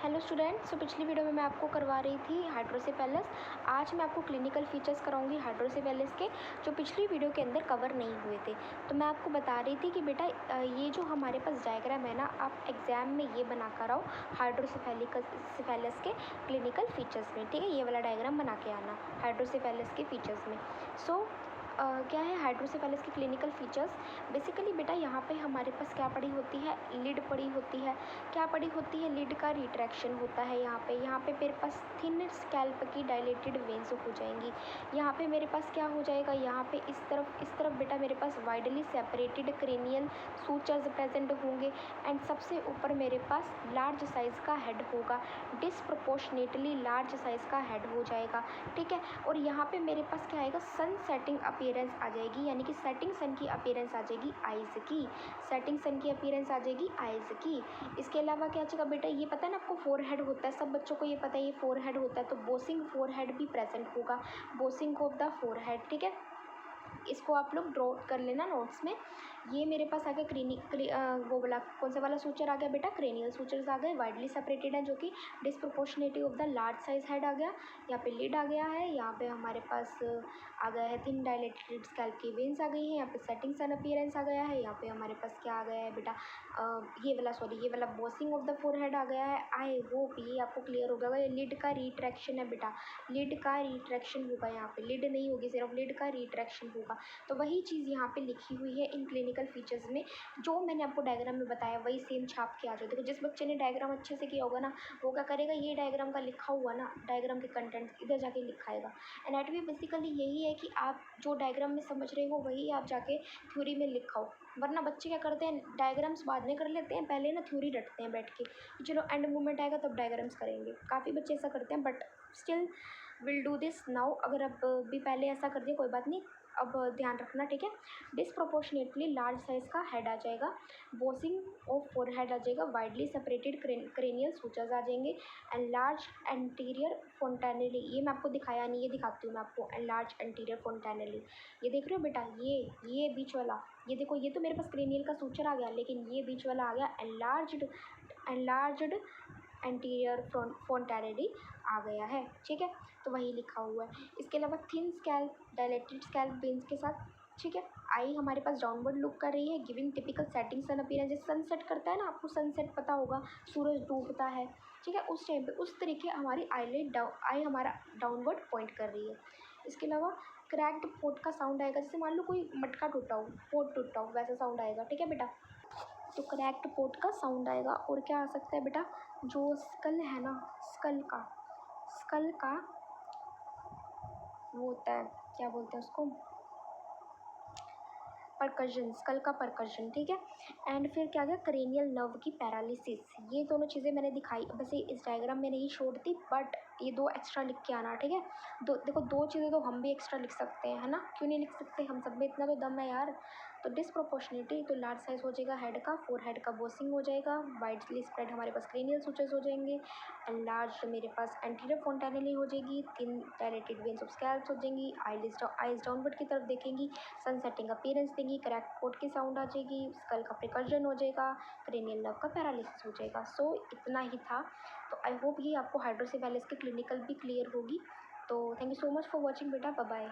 Hello students, तो पिछली video में मैं आपको करवा रही थी हाइड्रोसेफेलस। आज मैं आपको क्लिनिकल फीचर्स कराऊंगी हाइड्रोसेफेलस के, जो पिछली वीडियो के अंदर कवर नहीं हुए थे। तो मैं आपको बता रही थी कि बेटा ये जो हमारे पास डायग्राम है ना, आप एग्जाम में ये बना कर आओ हाइड्रोसेफेलस के क्लिनिकल फीचर्स में। ठीक है, ये वाला डायग्राम बना के आना हाइड्रोसेफेलस के फीचर्स में। क्या है हाइड्रोसेफेलस के क्लिनिकल फीचर्स। बेसिकली बेटा यहाँ पे हमारे पास क्या पड़ी होती है, लिड पड़ी होती है। क्या पड़ी होती है, लिड का रिट्रैक्शन होता है। यहाँ पे मेरे पास थिन स्कैल्प की डायलेटेड वेन्स हो जाएंगी। यहाँ पे मेरे पास क्या हो जाएगा, यहाँ पे इस तरफ बेटा मेरे पास widely separated cranial sutures present होंगे। एंड सबसे ऊपर मेरे पास लार्ज साइज़ का हेड होगा, डिसप्रोपोर्शनेटली लार्ज साइज़ का हेड हो जाएगा। ठीक है, और यहाँ पे मेरे पास क्या आएगा, सन सेटिंग अपीयरेंस आ जाएगी, यानी कि सेटिंग सन की अपीयरेंस आ जाएगी आइज़ की। सेटिंग सन की अपीयरेंस आ जाएगी आइज़ की। इसके अलावा क्या चाहिए बेटा, ये पता है ना आपको फोरहेड होता है, सब बच्चों को ये पता है ये फोरहेड होता है, तो बोसिंग फोरहेड भी प्रेजेंट होगा, बोसिंग ऑफ द फोरहेड। ठीक है, इसको आप लोग ड्रॉ कर लेना नोट्स में। ये मेरे पास आ गया वो वाला कौन सा वाला सूचर आ गया बेटा, क्रेनियल सूचर्स आ गए, वाइडली सेपरेटेड है, जो कि disproportionative of the large size head आ गया। यहाँ पे लिड आ गया है, यहाँ पे हमारे पास आ गया है थिन डायलेटेड स्कैल्प की वेन्स आ गई हैं, यहाँ पे सेटिंग सन अपीयरेंस आ गया है, यहाँ पे हमारे पास क्या आ गया है बेटा, ये वाला बॉसिंग ऑफ द फोरहेड आ गया है। आई होप ये आपको क्लियर हो गया होगा। ये लिड का रिट्रैक्शन है बेटा, लिड का रिट्रैक्शन होगा, यहाँ पे लिड नहीं होगी, सिर्फ लिड का रिट्रैक्शन होगा। तो वही चीज़ यहाँ पे लिखी हुई है इन क्लिनिकल फीचर्स में, जो मैंने आपको डायग्राम में बताया वही सेम छाप के आ जाए। देखो जिस बच्चे ने डायग्राम अच्छे से किया होगा ना, वो क्या करेगा, ये डायग्राम का लिखा हुआ ना, डायग्राम के कंटेंट इधर जाके लिखाएगा। एनाटॉमी बेसिकली यही है कि आप जो डायग्राम में समझ रहे हो वही आप जाके थ्योरी में लिखाओ। वरना बच्चे क्या करते हैं, डायग्राम्स बाद में कर लेते हैं, पहले ना थ्योरी रटते हैं बैठ के कि चलो एंड मूवमेंट आएगा तब डायग्राम्स करेंगे। काफ़ी बच्चे ऐसा करते हैं, but still will do this now. अगर अब भी पहले ऐसा कर दिया कोई बात नहीं, अब ध्यान रखना। ठीक है, डिसप्रोपोर्शनेटली लार्ज साइज़ का हेड आ जाएगा, बोसिंग ऑफ फोरहेड आ जाएगा, वाइडली सेपरेटेड क्रेनियल सूचर्स आ जाएंगे, एंड लार्ज एंटीरियर फोंटेनली। ये मैं आपको दिखाया नहीं, ये दिखाती हूँ मैं आपको। एंड लार्ज एंटीरियर फोंटेनली, ये देख रहे हो बेटा, ये बीच वाला, ये देखो, ये तो मेरे पास क्रेनियल का सूचर आ गया, लेकिन ये बीच वाला आ गया एनलार्ज्ड एंटीरियर फोंटेनली आ गया है। ठीक है, तो वही लिखा हुआ है। इसके अलावा thin scalp dilated scalp veins के साथ। ठीक है, आई हमारे पास डाउनवर्ड लुक कर रही है, giving typical setting sun appearance. जैसे सनसेट करता है ना, आपको सनसेट पता होगा, सूरज डूबता है। ठीक है, उस टाइम पे उस तरीके हमारी आई हमारा डाउनवर्ड पॉइंट कर रही है। इसके अलावा क्रैक्ड पोट का साउंड आएगा, जैसे मान लो कोई मटका टूटा हो, पोट टूटा हो, वैसा साउंड आएगा। ठीक है बेटा, तो क्रैक्ड पोट का साउंड आएगा। और क्या आ सकता है बेटा, जो स्कल है ना, स्कल का वो होता है, क्या बोलते हैं उसको, परकशन, स्कल का परकशन। ठीक है, एंड फिर क्या गया, क्रेनियल नर्व की पैरालिसिस। ये दोनों चीज़ें मैंने दिखाई, वैसे इस डायग्राम में नहीं छोड़ दी, बट ये दो एक्स्ट्रा लिख के आना। ठीक है, देखो दो चीज़ें तो हम भी एक्स्ट्रा लिख सकते हैं, है ना, क्यों नहीं लिख सकते, हम सब में इतना तो दम है यार। तो डिसप्रोपोर्शनेटी, तो लार्ज साइज हो जाएगा हेड का, फोरहेड का बोसिंग हो जाएगा, वाइडली स्प्रेड हमारे पास क्रेनियल सूचर्स हो जाएंगे, एंड लार्ज मेरे पास एंटीरियर फोंटेनली हो जाएगी, thin dilated veins of scalps हो जाएंगी, आइज डाउनवर्ड की तरफ देखेंगी, सनसेटिंग अपीयरेंस देंगी, क्रैक पोट की साउंड आ जाएगी, स्कल का प्रिकर्जन हो जाएगा, क्रेनियल नर्व का पैरालिसिस हो जाएगा। सो इतना ही था। तो आई होप ये आपको हाइड्रोसेफेलस की क्लिनिकल भी क्लियर होगी। तो thank you so much for watching बेटा, बाय बाय।